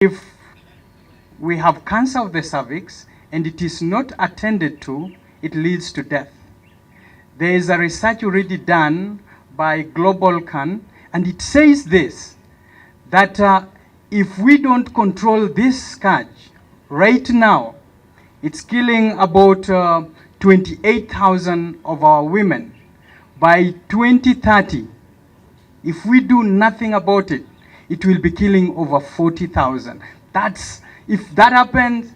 If we have cancer of the cervix and it is not attended to, it leads to death. There is a research already done by Global Can, and it says this, that if we don't control this scourge right now, it's killing about 28,000 of our women. By 2030, if we do nothing about it, it will be killing over 40,000. If that happens,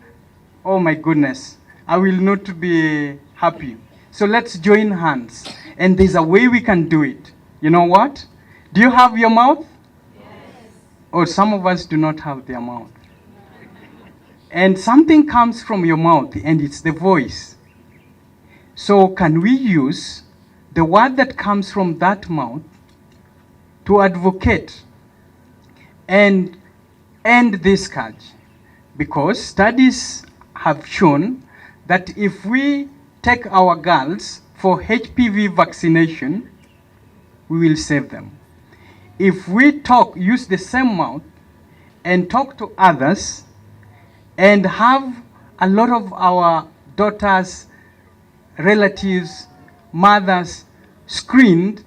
oh my goodness, I will not be happy. So let's join hands. And there's a way we can do it. You know what? Do you have your mouth? Yes. Or some of us do not have their mouth. And something comes from your mouth, and it's the voice. So can we use the word that comes from that mouth to advocate and end this scourge? Because studies have shown that if we take our girls for HPV vaccination, we will save them. If we use the same mouth and talk to others and have a lot of our daughters, relatives, mothers screened,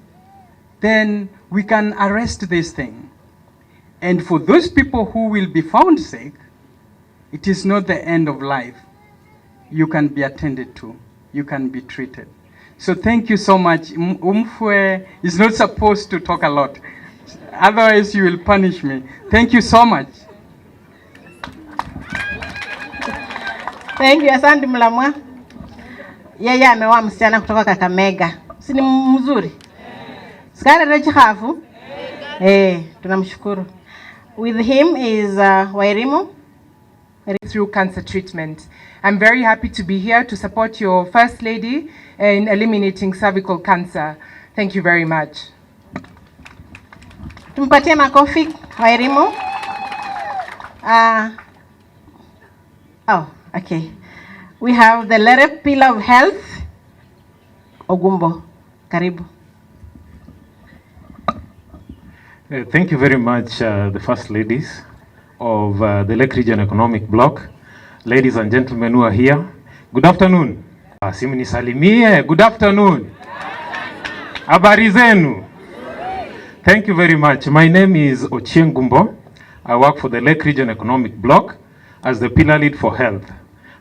then we can arrest this thing. And for those people who will be found sick, it is not the end of life. You can be attended to. You can be treated. So thank you so much. Umfwe is not supposed to talk a lot. Otherwise you will punish me. Thank you so much. Thank you, asante Mlamwa. Yeye ameoa msichana kutoka Kakamega. Si ni mzuri? Sikara rechi hafu? Tunamshukuru. With him is Wairimu. Through cancer treatment. I'm very happy to be here to support your First Lady in eliminating cervical cancer. Thank you very much. Tumpatie makofi Wairimu. Okay. We have the LADIES Pillar of Health, Ogumbo. Karibu. Thank you very much, the First Ladies of the Lake Region Economic Bloc. Ladies and gentlemen who are here, good afternoon. Simini salimie, good afternoon. Habari zenu. Thank you very much. My name is Ochieng Gumbo. I work for the Lake Region Economic Bloc as the Pillar Lead for Health.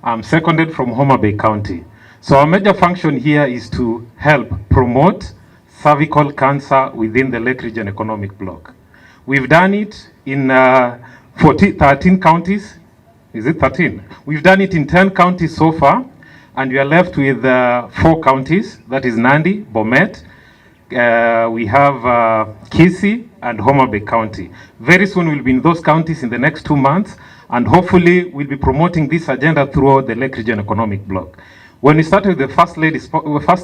I'm seconded from Homa Bay County. So our major function here is to help promote cervical cancer within the Lake Region Economic Bloc. We've done it in 13 counties. Is it 13? We've done it in 10 counties so far, and we are left with 4 counties. That is Nandi, Bomet, we have Kisii and Homa Bay County. Very soon we'll be in those counties in the next 2 months, and hopefully we'll be promoting this agenda throughout the Lake Region Economic Bloc. When we started the First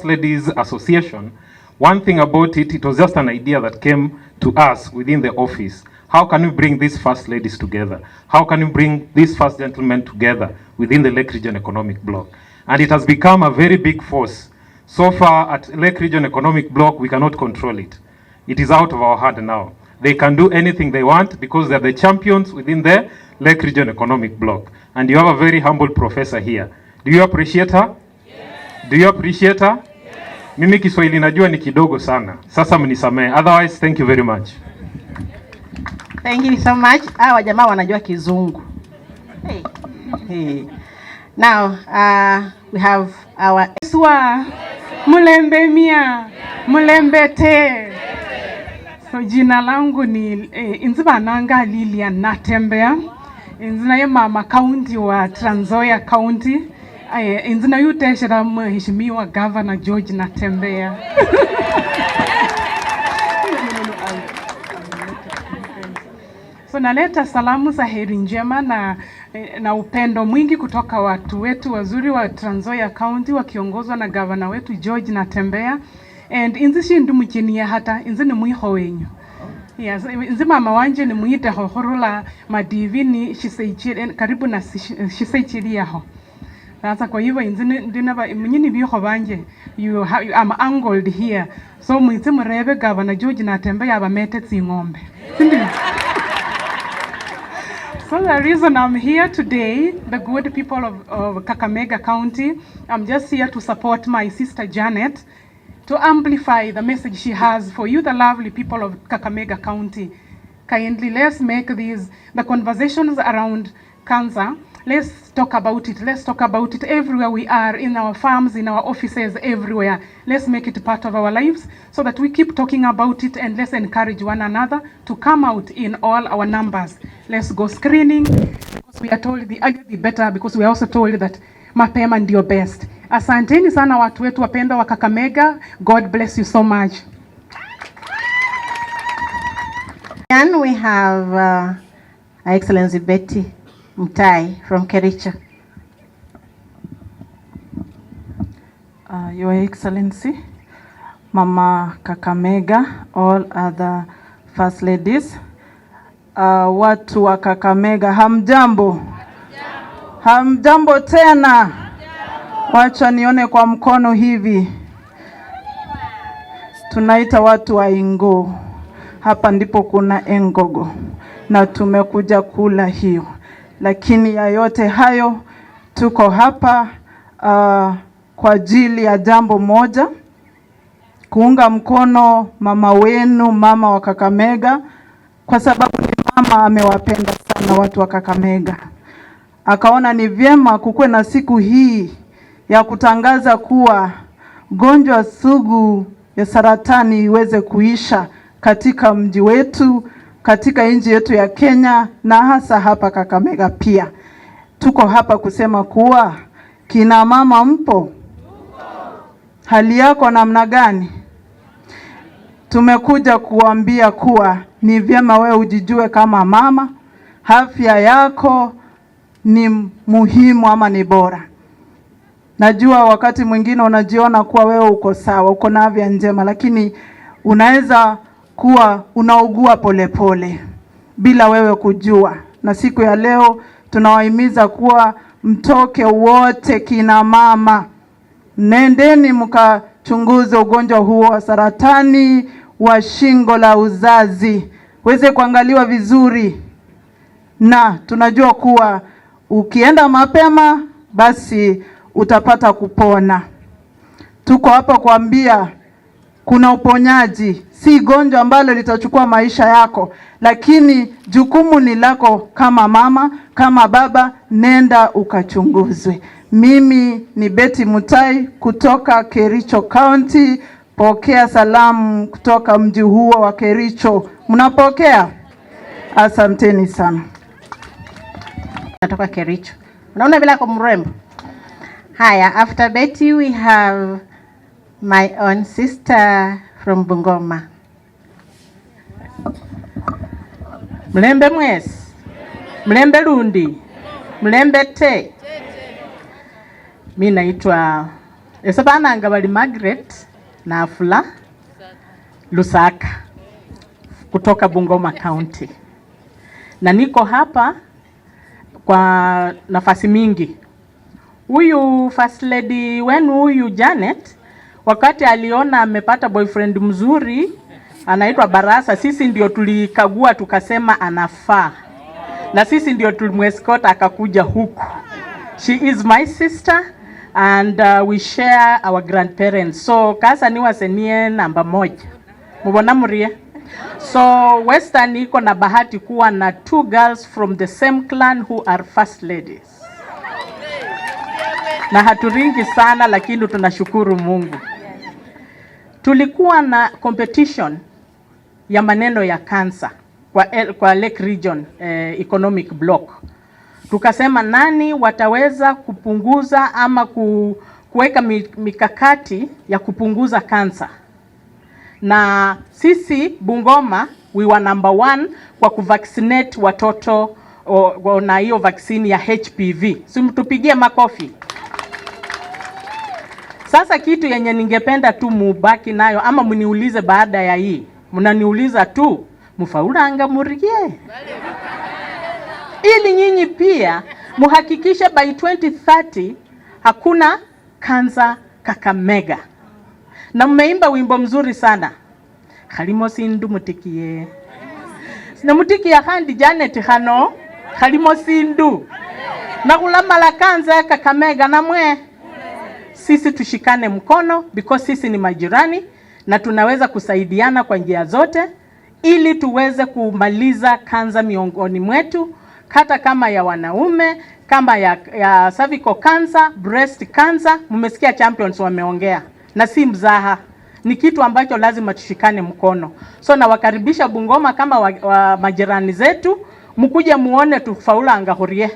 Ladies Association, one thing about it, it was just an idea that came to us within the office. How can we bring these First Ladies together? How can we bring these First Gentlemen together within the Lake Region Economic Bloc? And it has become a very big force. So far at Lake Region Economic Bloc, we cannot control it. It is out of our hand now. They can do anything they want because they're the champions within the Lake Region Economic Bloc. And you have a very humble professor here. Do you appreciate her? Yes. Do you appreciate her? Yes. Mimi Kiswahili najua ni kidogo sana. Sasa mnisamee. Otherwise, thank you very much. Thank you so much. Hawa jamaa wanajua Kizungu. Hey. Now, we have our Swa Mulembe Mia Mulembe Te. So jina langu ni Inzibananga Lilian Natembea. Inzina ya mama county wa Trans Nzoia County. Inzina yuteshera mheshimiwa Governor George Natembea. So naleta salamu za heri njema na upendo mwingi kutoka watu wetu wazuri wa Trans Nzoia County wakiongozwa na Governor wetu George Natembea. And inzi shindu mchenia hata inzi ni mwiho wenyu. Yes, inzi mama wanje ni mwite hohorula madivini shiseichiri karibu na shiseichiri yaho. Sasa kwa hivyo inzi ndinaba mnyini biho banje I'm angled here. So mwite mrebe Governor George Natembea abamete tsingombe. So the reason I'm here today, the good people of Kakamega County, I'm just here to support my sister Janet, to amplify the message she has for you, the lovely people of Kakamega County. Kindly, let's make the conversations around cancer. Let's talk about it. Let's talk about it everywhere we are, in our farms, in our offices, everywhere. Let's make it part of our lives so that we keep talking about it, and let's encourage one another to come out in all our numbers. Let's go screening, because we are told the earlier the better, because we are also told that mapema ndio best. Asanteni sana watu wetu wapenda wa Kakamega. God bless you so much. And we have Her Excellency Betty Mutai from Kericho. Your Excellency, Mama Kakamega, all other First Ladies, watu wa Kakamega, hamjambo? Hamjambo tena? Wacha nione kwa mkono hivi. Tunaita watu wa Ingo. Hapa ndipo kuna engogo na tumekuja kula hiyo. Lakini ya yote hayo tuko hapa kwa ajili ya jambo moja, kuunga mkono mama wenu, mama wa Kakamega, kwa sababu ni mama amewapenda sana watu wa Kakamega. Akaona ni vyema kukuwe na siku hii ya kutangaza kuwa gonjwa sugu ya saratani iweze kuisha katika mji wetu, katika nchi yetu ya Kenya, na hasa hapa Kakamega pia. Tuko hapa kusema kuwa kina mama mpo? Hali yako namna gani? Tumekuja kuambia kuwa ni vyema wewe ujijue kama mama, afya yako ni muhimu ama ni bora. Najua wakati mwingine unajiona kuwa wewe uko sawa, uko na afya njema, lakini unaweza kuwa unaugua polepole bila wewe kujua. Na siku ya leo tunawahimiza kuwa mtoke wote kina mama, nendeni mkachunguze ugonjwa huo wa saratani wa shingo la uzazi, weze kuangaliwa vizuri. Na tunajua kuwa ukienda mapema basi utapata kupona. Tuko hapa kuambia kuna uponyaji, si gonjwa ambalo litachukua maisha yako, lakini jukumu ni lako kama mama, kama baba, nenda ukachunguzwe. Mimi ni Betty Mutai kutoka Kericho County. Pokea salamu kutoka mji huo wa Kericho. Mnapokea? Asanteni sana. Natoka Kericho. Unaona bila kwa mrembo. Haya, after Betty we have my own sister from Bungoma. Mlembe mwesi, mlembe lundi, mlembe te. Mimi naitwa Esabananga bali Margaret na Afula Lusaka kutoka Bungoma County. Na niko hapa kwa nafasi mingi. Huyu First Lady wenu huyu Janet, wakati aliona amepata boyfriend mzuri anaitwa Barasa, sisi ndio tulikagua tukasema anafaa. Na sisi ndio tulimwescort akakuja huku. She is my sister and we share our grandparents. So kasa ni wasenie namba moja. Mubona murie. So Western iko na bahati kuwa na 2 girls from the same clan who are First Ladies. Na haturingi sana lakini tunashukuru Mungu. Tulikuwa na competition ya maneno ya cancer kwa Lake Region Economic Block. Tukasema nani wataweza kupunguza ama kuweka mikakati ya kupunguza cancer. Na sisi Bungoma we were number 1 kwa kuvaccinate watoto na hiyo vaccine ya HPV. Simtupigie makofi. Sasa kitu yenye ningependa tu mubaki nayo ama mniulize baada ya hii. Mnaniuliza tu mufaulanga murigie. Ili nyinyi pia muhakikishe by 2030 hakuna kansa Kakamega. Na mmeimba wimbo mzuri sana. Halimo sindu mutikie. Sina mutikia handi Janet hano. Kalimo sindu. Na kulamala kanza Kakamega na mwe. Sisi tushikane mkono because sisi ni majirani na tunaweza kusaidiana kwa njia zote ili tuweze kumaliza kanza miongoni mwetu, hata kama ya wanaume, kama ya cervical cancer, breast cancer. Mmesikia champions wameongea na si mzaha, ni kitu ambacho lazima tushikane mkono. So na wakaribisha Bungoma kama wa majirani zetu, mkuje muone tufaula angahurie,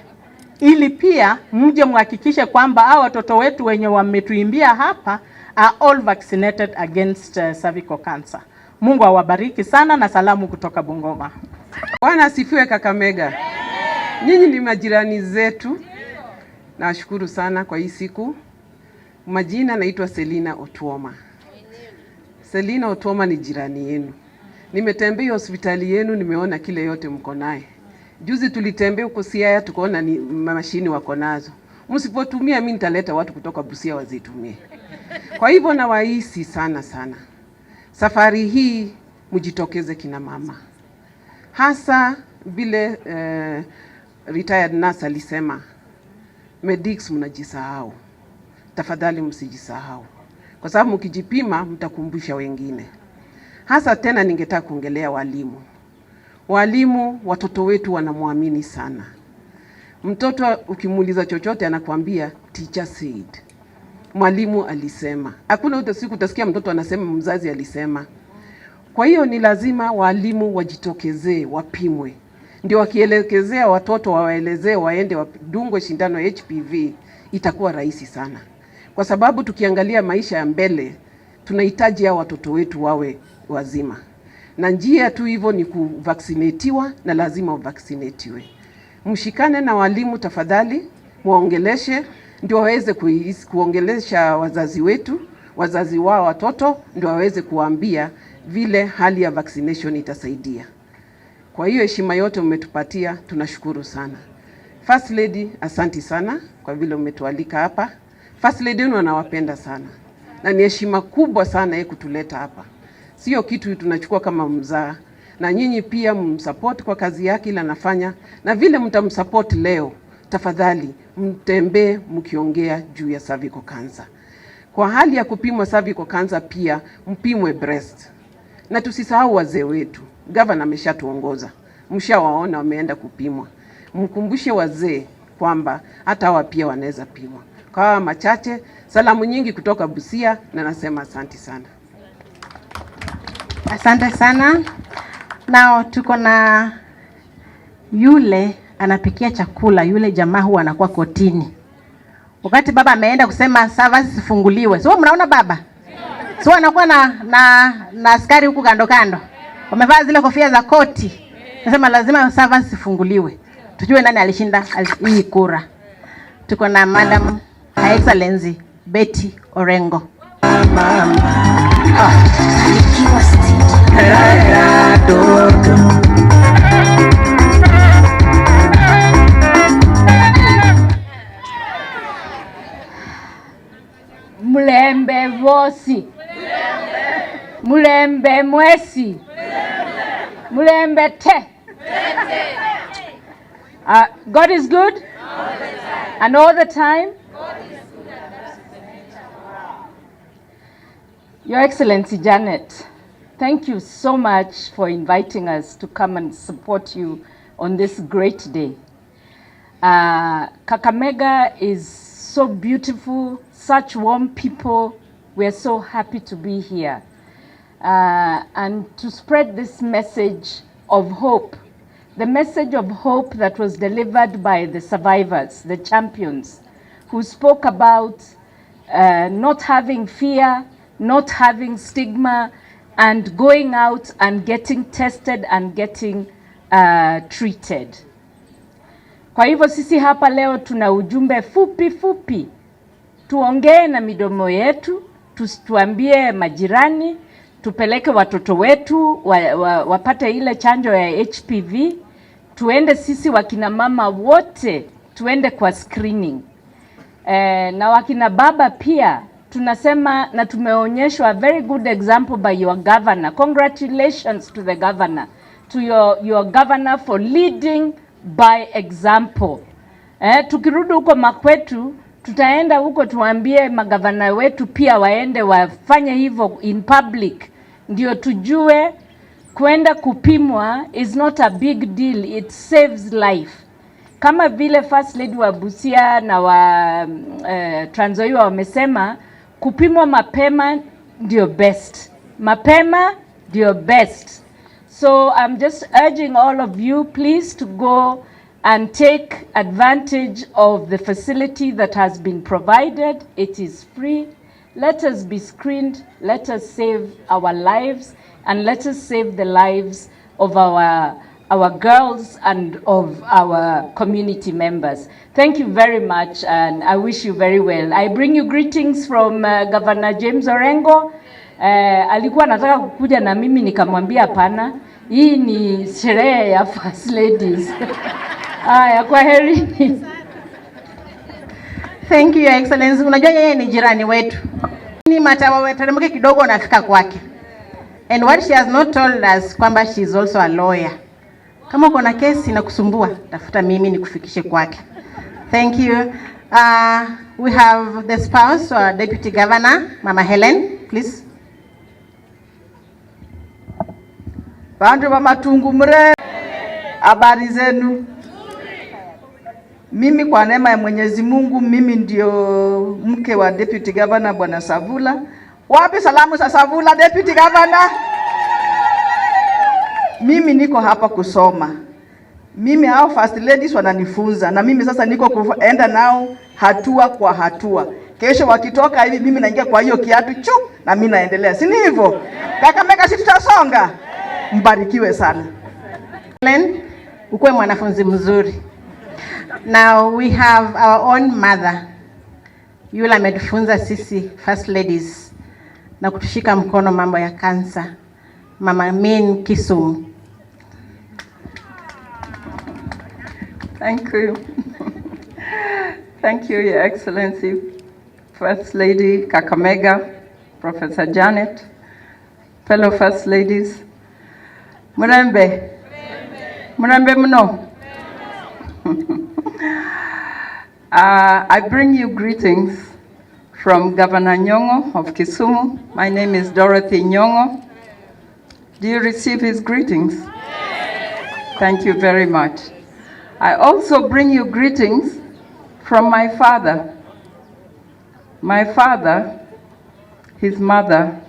ili pia mje muhakikishe kwamba hao watoto wetu wenye wametuimbia hapa are all vaccinated against cervical cancer. Mungu awabariki sana na salamu kutoka Bungoma. Bwana asifiwe Kakamega. Nyinyi ni majirani zetu. Nashukuru sana kwa hii siku. Majina naitwa Selina Otuoma. Selina Otuoma ni jirani yenu. Nimetembea hospitali yenu, nimeona kile yote mko naye. Juzi tulitembea huko Siaya tukaona ni mashini wako nazo. Msipotumia mimi nitaleta watu kutoka Busia wazitumie. Kwa hivyo na wahisi sana sana. Safari hii mjitokeze kina mama. Hasa vile retired nurse alisema, medics mnajisahau. Tafadhali msijisahau. Kwa sababu mkijipima mtakumbusha wengine. Hasa tena ningetaka kuongelea walimu. Walimu watoto wetu wanamwamini sana. Mtoto ukimuuliza chochote anakuambia teacher said. Mwalimu alisema. Hakuna hata siku utasikia mtoto anasema mzazi alisema. Kwa hiyo ni lazima walimu wajitokezee, wapimwe. Ndio wakielekezea watoto wawaelezee waende wadungwe shindano HPV, itakuwa rahisi sana. Kwa sababu tukiangalia maisha ya mbele, tunahitaji hao watoto wetu wawe wazima. Na njia tu hivyo ni kuvaccinatiwa na lazima uvaccinatiwe. Mshikane na walimu tafadhali, muongeleshe ndio waweze kuongelesha wazazi wetu, wazazi wao watoto ndio waweze kuambia vile hali ya vaccination itasaidia. Kwa hiyo heshima yote umetupatia, tunashukuru sana. First Lady, asanti sana kwa vile umetualika hapa. First Lady wenu anawapenda sana. Na ni heshima kubwa sana yeye kutuleta hapa. Sio kitu tunachukua kama mzaa. Na nyinyi pia msupport kwa kazi yake ile anafanya, na vile mtamsupport leo, tafadhali mtembee mkiongea juu ya cervical cancer. Kwa hali ya kupimwa cervical cancer pia mpimwe breast. Na tusisahau wazee wetu. Gavana ameshatuongoza. Mshawaona wameenda kupimwa. Mkumbushe wazee kwamba hata hawa pia wanaweza pimwa. Kwa machache, salamu nyingi kutoka Busia na nasema asante sana. Asante sana. Nao tuko na yule anapikia chakula, yule jamaa huwa anakuwa kotini. Wakati baba ameenda kusema servers sifunguliwe. Sio mnaona baba? Sio anakuwa na askari huku kando kando. Wamevaa zile kofia za koti. Nasema lazima servers sifunguliwe. Tujue nani alishinda hii kura. Tuko na Madam Her Excellency Betty Orengo. Mulembe vosi. Mulembe mwesi. Mulembe te. God is good and all the time. Your Excellency Janet, thank you so much for inviting us to come and support you on this great day. Kakamega is so beautiful, such warm people. We are so happy to be here and to spread this message of hope. The message of hope that was delivered by the survivors, the champions, who spoke about not having fear, not having stigma, and going out and getting tested and getting treated. Kwa hivyo sisi hapa leo tuna ujumbe fupi. Tuongee na midomo yetu, tuambie majirani, tupeleke watoto wetu wapate ile chanjo ya HPV. Tuende sisi wakina mama wote, tuende kwa screening. Na wakina baba pia, tunasema na tumeonyeshwa a very good example by your governor. Congratulations to the governor, to your governor for leading by example. Tukirudi huko makwetu, tutaenda huko tuambie magavana wetu pia waende wafanye hivyo in public, ndio tujue kwenda kupimwa is not a big deal, it saves life. Kama vile First Lady wa Busia na wa Trans Nzoia wamesema, kupimwa mapema ndio best. Mapema ndio best. So I'm just urging all of you please to go and take advantage of the facility that has been provided. It is free. Let us be screened. Let us save our lives, and let us save the lives of our girls and of our community members. Thank you very much, and I wish you very well. I bring you greetings from Governor James Orengo. Alikuwa anataka kukuja na mimi nikamwambia hapana, hii ni sherehe ya First Ladies. Haya, kwa heri. Thank you, Your Excellency. Unajua yeye ni jirani wetu. Ni matawa weteremke kidogo unafika kwake. And what she has not told us kwamba she is also a lawyer. Kama uko na kesi na kusumbua, tafuta mimi nikufikishe kwake. Thank you. We have the spouse or Deputy Governor, Mama Helen, please. Bandu wa Matungu mre, habari zenu. Mimi kwa neema ya Mwenyezi Mungu, mimi ndio mke wa Deputy Governor Bwana Savula. Wapi salamu za Savula, Deputy Governor? Mimi niko hapa kusoma. Mimi hao First Ladies wananifunza, na mimi sasa niko kuenda nao hatua kwa hatua. Kesho wakitoka hivi mimi naingia kwa hiyo kiatu na mimi naendelea. Si ni hivyo? Kakamega si tutasonga. Mbarikiwe sana. Helen, ukue mwanafunzi mzuri. Now we have our own mother. Yule ametufunza sisi First Ladies na kutushika mkono mambo ya kansa. Mama Min Kisumu. Thank you. Thank you, Your Excellency, First Lady Kakamega, Professor Janet, fellow First Ladies. Murembe. Murembe mno. I bring you greetings from Governor Nyong'o of Kisumu. My name is Dorothy Nyong'o. Do you receive his greetings? Thank you very much. I also bring you greetings from my father. My father, his mother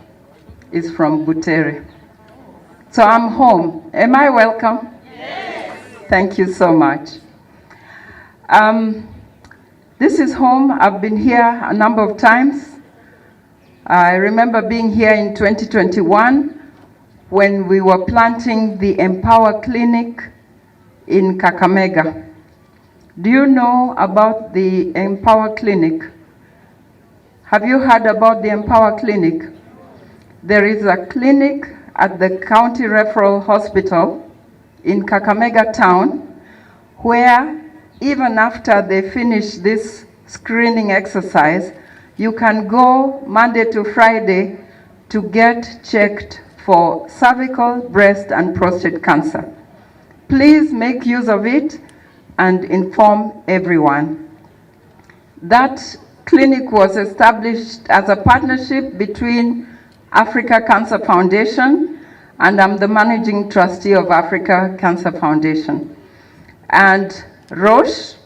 is from Butere. So I'm home. Am I welcome? Yes. Thank you so much. This is home. I've been here a number of times. I remember being here in 2021 when we were planting the Empower Clinic in Kakamega. Do you know about the Empower Clinic? Have you heard about the Empower Clinic? There is a clinic at the County Referral Hospital in Kakamega town where even after they finish this screening exercise, you can go Monday to Friday to get checked for cervical, breast, and prostate cancer. Please make use of it and inform everyone. That clinic was established as a partnership between Africa Cancer Foundation, and I'm the managing trustee of Africa Cancer Foundation, and Roche,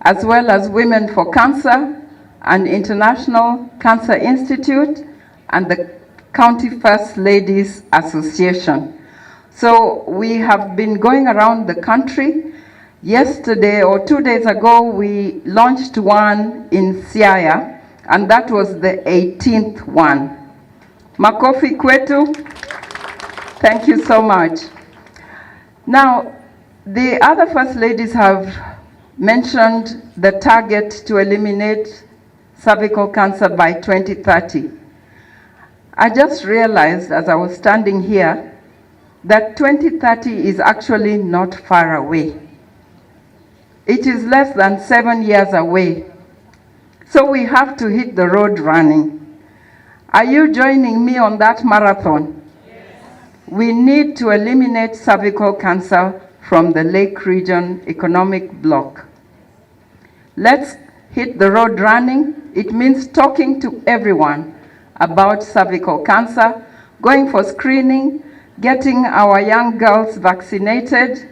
as well as Women for Cancer and International Cancer Institute and the County First Ladies Association. So we have been going around the country. Yesterday or 2 days ago, we launched one in Siaya, and that was the 18th one. Makofi kwetu. Thank you so much. Now, the other First Ladies have mentioned the target to eliminate cervical cancer by 2030. I just realized as I was standing here that 2030 is actually not far away. It is less than 7 years away. So we have to hit the road running. Are you joining me on that marathon? Yes. We need to eliminate cervical cancer from the Lake Region Economic Bloc. Let's hit the road running. It means talking to everyone about cervical cancer, going for screening, getting our young girls vaccinated,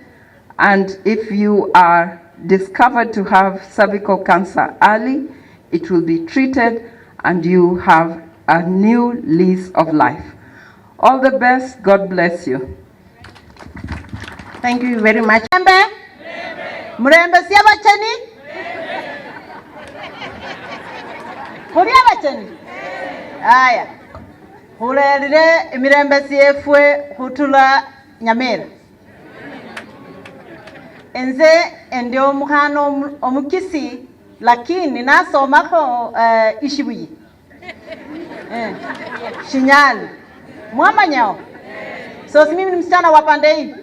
and if you are discovered to have cervical cancer early, it will be treated and you have a new lease of life. All the best. God bless you. Thank you very much. Murembe si abachani? Kuri abachani? Aya. Hurerire imirembe si efwe hutula Nyamira. Enze ndio omuhano omukisi lakini nasomako Ishibuye. Shinyali. Mwamanyao. So mimi ni msichana wa pande hii.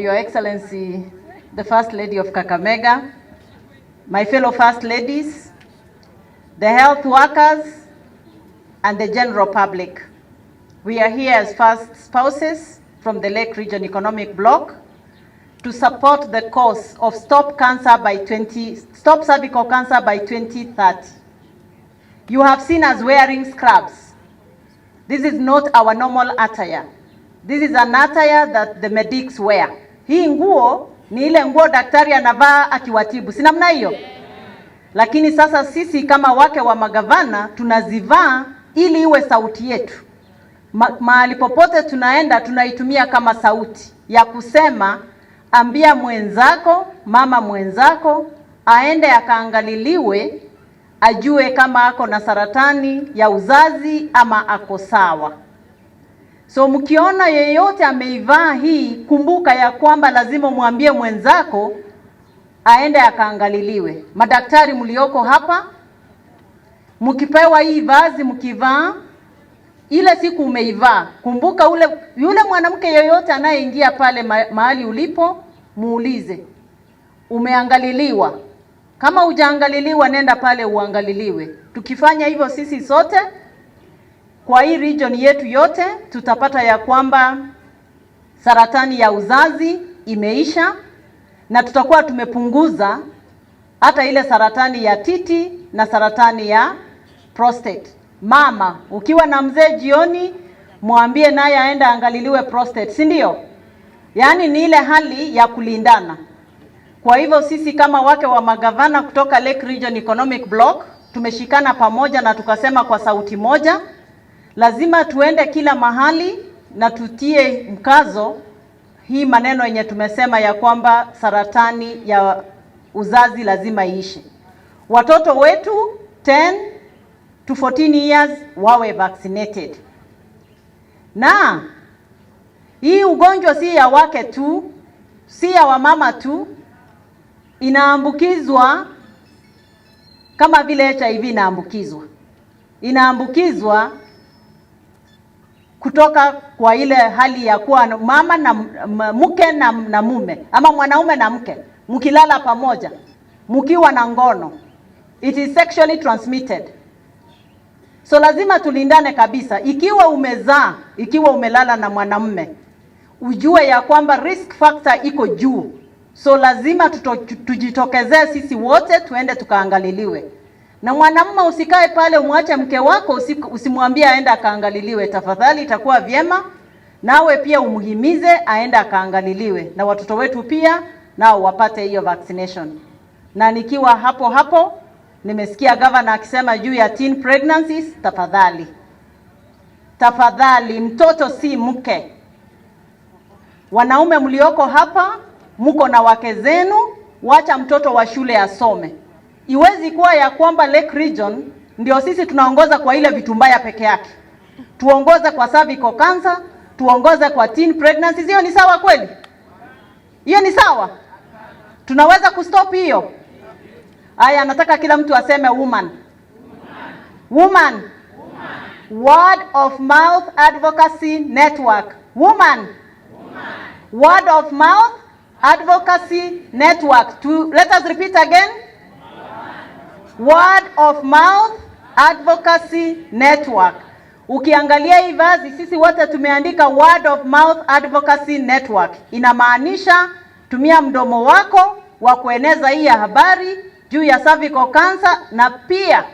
Your Excellency, the First Lady of Kakamega, my fellow First Ladies, the health workers, and the general public. We are here as first spouses from the Lake Region Economic Bloc to support the cause of stop cervical cancer by 2030. You have seen us wearing scrubs. This is not our normal attire. This is an attire that the medics wear. Hii nguo ni ile nguo daktari anavaa akiwatibu. Si namna hiyo? Lakini sasa sisi kama wake wa magavana tunazivaa ili iwe sauti yetu. Mahali popote tunaenda tunaitumia kama sauti ya kusema ambia mwenzako, mama mwenzako aende akaangaliliwe ajue kama ako na saratani ya uzazi ama ako sawa. So mkiona yeyote ameivaa hii, kumbuka ya kwamba lazima mwambie mwenzako aende akaangaliliwe. Madaktari mlioko hapa, mkipewa hii vazi mkivaa, ile siku umeivaa, kumbuka yule mwanamke yeyote anayeingia pale mahali ulipo, muulize umeangaliliwa. Kama hujaangaliliwa nenda pale uangaliliwe. Tukifanya hivyo sisi sote kwa hii region yetu yote tutapata ya kwamba saratani ya uzazi imeisha na tutakuwa tumepunguza hata ile saratani ya titi na saratani ya prostate. Mama, ukiwa na mzee jioni, mwambie naye aende angaliliwe prostate, si ndio? Yaani ni ile hali ya kulindana. Kwa hivyo sisi kama wake wa magavana kutoka Lake Region Economic Bloc tumeshikana pamoja na tukasema kwa sauti moja, lazima tuende kila mahali na tutie mkazo hii maneno yenye tumesema ya kwamba saratani ya uzazi lazima iishe. Watoto wetu 10 to 14 years wawe vaccinated. Na hii ugonjwa si ya wake tu, si ya wamama tu, inaambukizwa kama vile HIV inaambukizwa. Inaambukizwa kutoka kwa ile hali ya kuwa mama na mke na mume ama mwanaume na mke mkilala pamoja mkiwa na ngono. It is sexually transmitted. So lazima tulindane kabisa. Ikiwa umezaa, ikiwa umelala na mwanamume, ujue ya kwamba risk factor iko juu. So lazima tujitokezee sisi wote tuende tukaangaliliwe. Na mwanamume usikae pale umwache mke wako usimwambie aende akaangaliliwe. Tafadhali itakuwa vyema nawe pia umuhimize aende akaangaliliwe. Na watoto wetu pia nao wapate hiyo vaccination. Na nikiwa hapo nimesikia governor akisema juu ya teen pregnancies, tafadhali mtoto si mke. Wanaume mlioko hapa mko na wake zenu, wacha mtoto wa shule asome. Iwezi kuwa ya kwamba Lake Region ndio sisi tunaongoza kwa ile vitu mbaya peke yake. Tuongoze kwa cervical cancer, tuongoze kwa teen pregnancies. Hiyo ni sawa kweli? Hiyo ni sawa? Tunaweza kustop hiyo? Aya, nataka kila mtu aseme woman. Woman. Word of mouth advocacy network. Woman. Word of mouth advocacy network. Let us repeat again. Word of mouth advocacy network. Ukiangalia hii vazi, sisi wote tumeandika word of mouth advocacy network. Inamaanisha tumia mdomo wako wa kueneza hii habari juu ya cervical cancer, na pia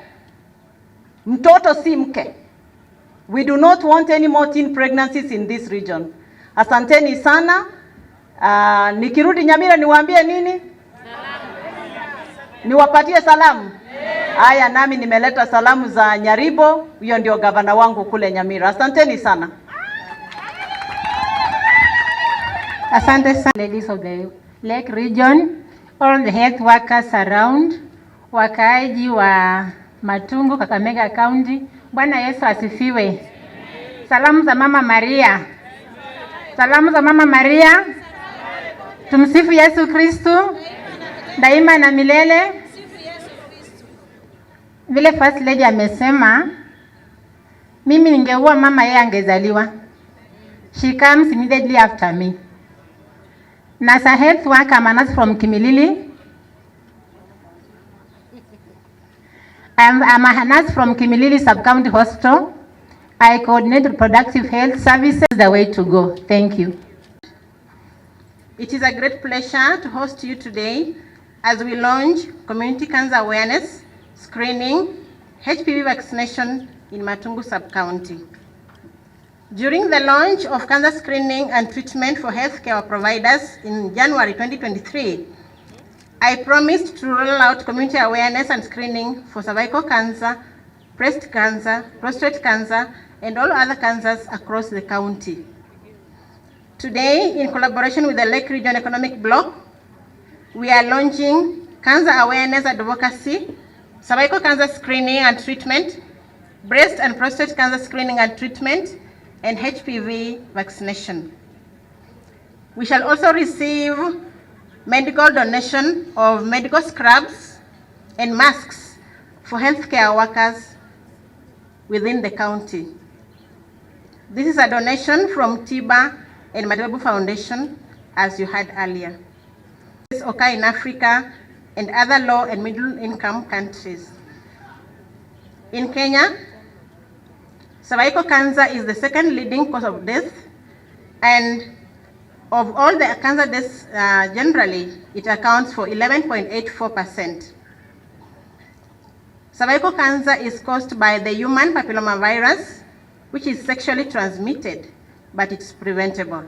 mtoto si mke. We do not want any more teen pregnancies in this region. Asanteni sana. Nikirudi Nyamira niwaambie nini? Niwapatie salamu. Haya, nami nimeleta salamu za Nyaribo, huyo ndio gavana wangu kule Nyamira. Asanteni sana. Asante sana, ladies of the Lake region, all the health workers around, wakaaji wa Matungu, Kakamega County. Bwana Yesu asifiwe. Salamu za Mama Maria. Salamu za Mama Maria. Tumsifu Yesu Kristo daima na milele. Vile first lady amesema, mimi ningeua mama, yeye angezaliwa. She comes immediately after me. Na as a health worker, Manas from Kimilili. I'm a nurse from Kimilili Sub-County Hospital. I coordinate reproductive health services. The way to go. Thank you. It is a great pleasure to host you today as we launch community cancer awareness, screening, HPV vaccination in Matungu Sub-County. During the launch of cancer screening and treatment for healthcare providers in January 2023, I promised to roll out community awareness and screening for cervical cancer, breast cancer, prostate cancer, and all other cancers across the county. Today, in collaboration with the Lake Region Economic Bloc, we are launching cancer awareness advocacy, cervical cancer screening and treatment, breast and prostate cancer screening and treatment, and HPV vaccination. We shall also receive medical donation of medical scrubs and masks for healthcare workers within the county. This is a donation from TIBA and Matabu Foundation, as you heard earlier. This occur in Africa and other low and middle income countries. In Kenya, cervical cancer is the second leading cause of death, and of all the cancer deaths generally, it accounts for 11.84%. Cervical cancer is caused by the human papillomavirus, which is sexually transmitted, but it's preventable.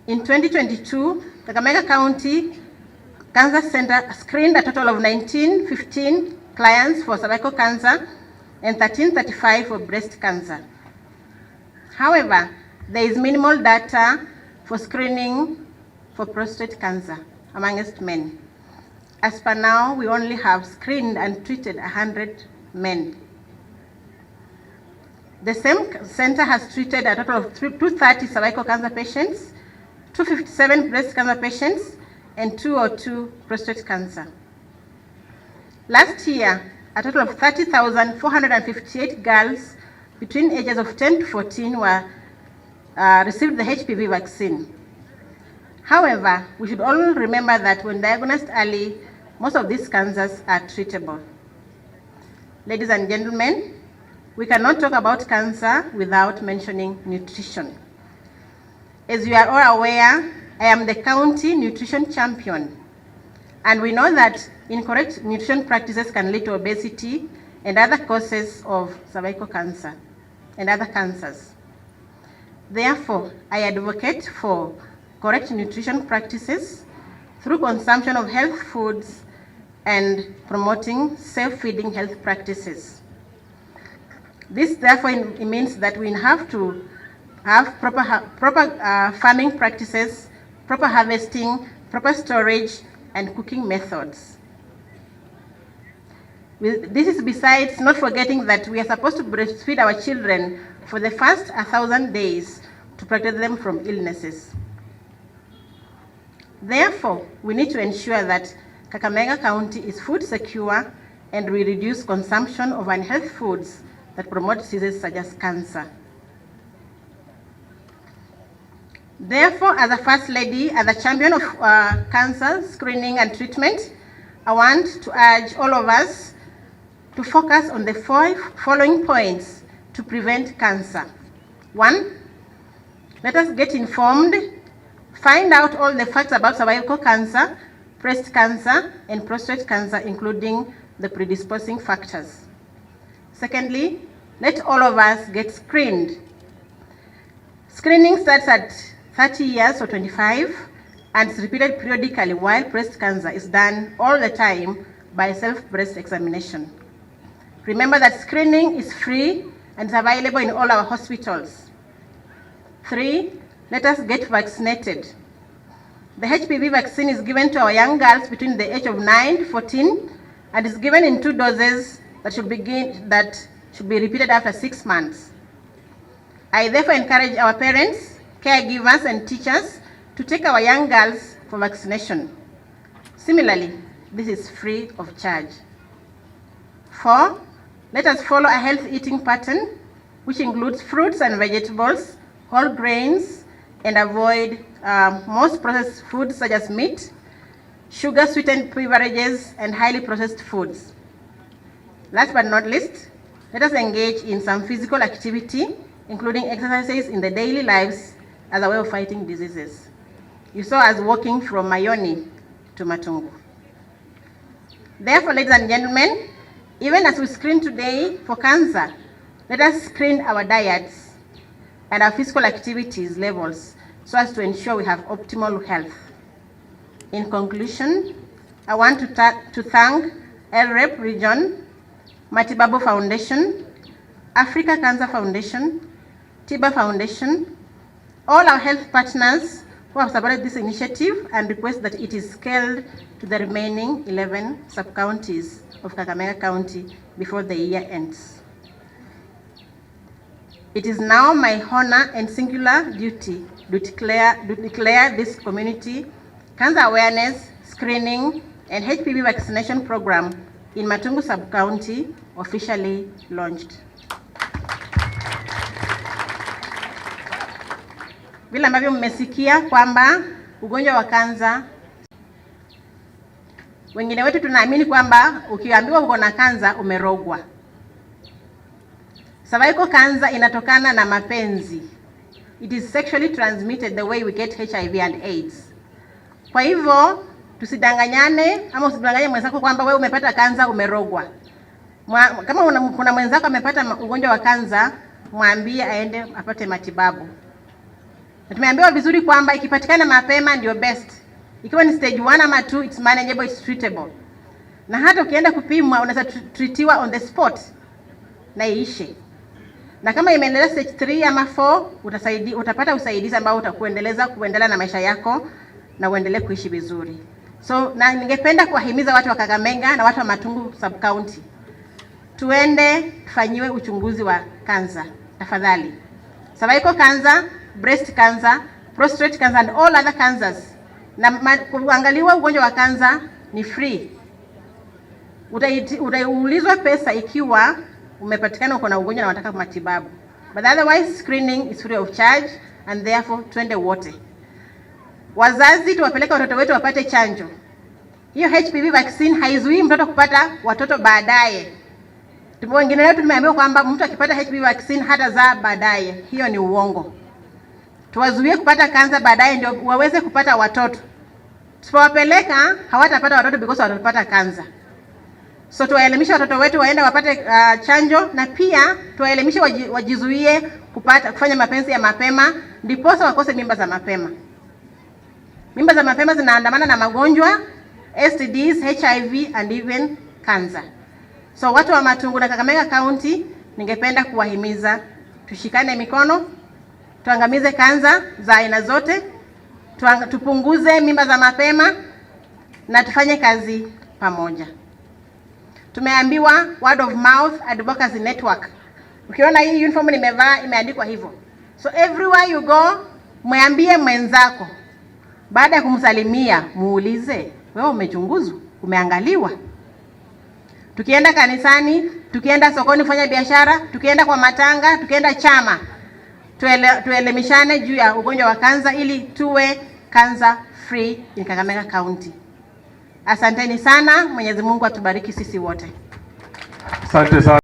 In 2022, the Kakamega County Cancer Center screened a total of 1915 clients for cervical cancer and 1335 for breast cancer. However, there is minimal data for screening for prostate cancer amongst men. As per now, we only have screened and treated 100 men. The same center has treated a total of 230 cervical cancer patients, 257 breast cancer patients, and 202 prostate cancer. Last year, a total of 30,458 girls between ages of 10 to 14 were received the HPV vaccine. However, we should all remember that when diagnosed early, most of these cancers are treatable. Ladies and gentlemen, we cannot talk about cancer without mentioning nutrition. As you are all aware, I am the county nutrition champion, and we know that incorrect nutrition practices can lead to obesity and other causes of cervical cancer and other cancers. Therefore, I advocate for correct nutrition practices through consumption of health foods and promoting safe-feeding health practices. This therefore means that we have to have proper farming practices, proper harvesting, proper storage, and cooking methods. This is besides not forgetting that we are supposed to breastfeed our children for the first 1,000 days to protect them from illnesses. Therefore, we need to ensure that Kakamega County is food secure and we reduce consumption of unhealthy foods that promote diseases such as cancer. Therefore, as a First Lady, as a champion of cancer screening and treatment, I want to urge all of us to focus on the following points to prevent cancer. 1, let us get informed, find out all the facts about cervical cancer, breast cancer, and prostate cancer, including the predisposing factors. Secondly, let all of us get screened. Screening starts at 30 years or 25 and is repeated periodically, while breast cancer is done all the time by self-breast examination. Remember that screening is free and is available in all our hospitals. 3, let us get vaccinated. The HPV vaccine is given to our young girls between the age of 9 to 14 and is given in 2 doses that should be repeated after 6 months. I therefore encourage our parents, caregivers, and teachers to take our young girls for vaccination. Similarly, this is free of charge. 4, let us follow a healthy eating pattern, which includes fruits and vegetables, whole grains, and avoid most processed foods such as meat, sugar-sweetened beverages, and highly processed foods. Last but not least, let us engage in some physical activity, including exercises in the daily lives as a way of fighting diseases. You saw us walking from Mayoni to Matungu. Therefore, ladies and gentlemen, even as we screen today for cancer, let us screen our diets and our physical activities levels so as to ensure we have optimal health. In conclusion, I want to thank LREB Region, Matibabu Foundation, Africa Cancer Foundation, TIBA Foundation, all our health partners who have supported this initiative, and request that it is scaled to the remaining 11 sub-counties of Kakamega County before the year ends. It is now my honor and singular duty to declare this community cancer awareness, screening, and HPV vaccination program in Matungu sub-county officially launched. Vile ambavyo mmesikia kwamba ugonjwa wa kansa, wengine wetu tunaamini kwamba ukiambiwa uko na kansa umerogwa. Cervical cancer inatokana na mapenzi. It is sexually transmitted the way we get HIV and AIDS. Kwa hivyo tusidanganyane ama usidanganye mwenzako kwamba wewe umepata kansa umerogwa. Kama kuna mwenzako amepata ugonjwa wa kansa, mwambie aende apate matibabu. Na tumeambiwa vizuri kwamba ikipatikana mapema ndio best. Ikiwa ni stage 1 ama 2, it's manageable, it's treatable. Na hata ukienda kupimwa unaweza treatiwa on the spot na iishe. Na kama imeendelea stage 3 ama 4, utapata usaidizi ambao utakuendelea na maisha yako na uendelee kuishi vizuri. So na ningependa kuwahimiza watu wa Kakamega na watu wa Matungu sub county, tuende tufanyiwe uchunguzi wa kansa tafadhali. Cervical cancer, breast cancer, prostate cancer, and all other cancers. Na kuangaliwa ugonjwa wa kansa ni free. Utaulizwa pesa ikiwa umepatikana uko na ugonjwa na unataka matibabu. But otherwise screening is free of charge, and therefore twende wote. Wazazi tuwapeleka watoto wetu wapate chanjo. Hiyo HPV vaccine haizuii mtoto kupata watoto baadaye. Wengine wetu tumeambiwa kwamba mtu akipata HPV vaccine hatazaa baadaye. Hiyo ni uongo. Tuwazuie kupata kansa baadaye ndio waweze kupata watoto. Tusipowapeleka hawatapata watoto because watapata kansa. So tuwaelimishe watoto wetu waende wapate chanjo, na pia tuwaelimishe wajizuie kufanya mapenzi ya mapema ndiposa wakose mimba za mapema. Mimba za mapema zinaandamana na magonjwa, STDs, HIV and even cancer. So watu wa Matungu na Kakamega County, ningependa kuwahimiza tushikane mikono, tuangamize kansa za aina zote, tupunguze mimba za mapema na tufanye kazi pamoja. Tumeambiwa word of mouth advocacy network. Ukiona hii uniform nimevaa imeandikwa hivyo. So everywhere you go, mwambie mwenzako. Baada ya kumsalimia, muulize, wewe umechunguzwa, umeangaliwa? Tukienda kanisani, tukienda sokoni kufanya biashara, tukienda kwa matanga, tukienda chama, tuelemishane juu ya ugonjwa wa kansa ili tuwe cancer free in Kakamega County. Asanteni sana, Mwenyezi Mungu atubariki sisi wote. Asante sana.